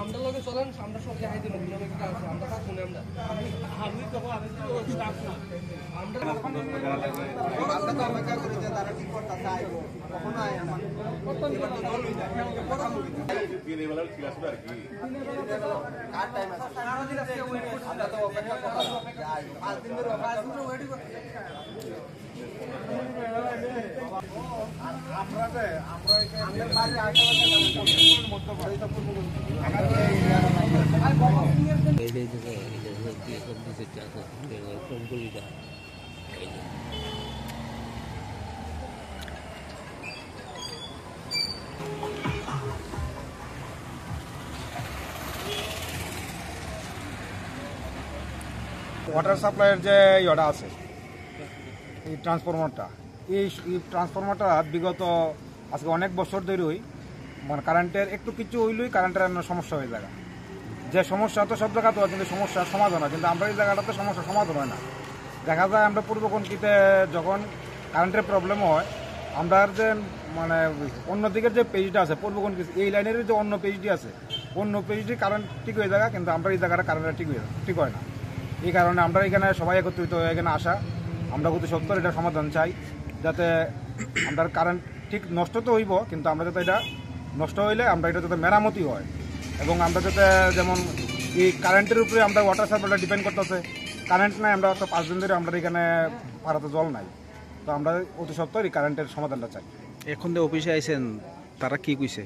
আমরা লগে চলেন আমরা সব জায়গায় দিন বিলমে কি আছে আমরা কাজ কোনে আমরা আমি তো স্টাফ না আমরা তো অপেক্ষা করি যে তারা কি করতেছে আইবো কখনো আয় না কত কথা বলি দিনে বেলা ঠিক আছে আর কি কার টাইম আছে সারা দিন আজকে ওয়েট করছি আমরা তো অপেক্ষা করতে আই 5 দিন ধরে ওয়েট করছি আমরা এখানে বাড়ি আশেপাশে মধ্যে পড়ে তো পূর্ব ওয়াটার সাপ্লাইয়ের যে ইয়েটা আছে এই ট্রান্সফরমারটা এই ট্রান্সফরমারটা বিগত আজকে অনেক বছর ধরেই মানে কারেন্টের একটু কিছু হইলেই কারেন্টের সমস্যা হয়ে যায়। যে সমস্যা তো সব জায়গাতে হয় কিন্তু সমস্যার সমাধান হয়, কিন্তু আমরা এই জায়গাটাতে সমস্যার সমাধান হয় না। দেখা যায় আমরা পূর্বকণ্ঠিতে যখন কারেন্টের প্রবলেম হয় আমরা যে মানে অন্য দিকের যে পেজটা আছে পূর্বকণ্ঠি এই লাইনের যে অন্য পেজটি আছে অন্য পেজটি কারেন্ট ঠিক হয়ে যায়, কিন্তু আমরা এই জায়গাটা কারেন্টটা ঠিক হয় না। এই কারণে আমরা এখানে সবাই একত্রিত হয়ে এখানে আসা, আমরা অতি সত্তর এটা সমাধান চাই যাতে আমরা কারেন্ট ঠিক নষ্ট তো হইব কিন্তু আমরা যাতে এটা নষ্ট হইলে আমরা এটা যাতে মেরামতি হয় এবং আমরা যাতে যেমন এই কারেন্টের উপরে আমরা ওয়াটার সাপ্লাইটা ডিপেন্ড করতেছে। কারেন্ট নাই, আমরা তো 5 দিন ধরে আমরা এখানে পাড়াতে জল নাই, তো আমরা অতি সত্তর এই কারেন্টের সমাধানটা চাই। এখন যে অফিসে আইছেন তারা কি কইছে?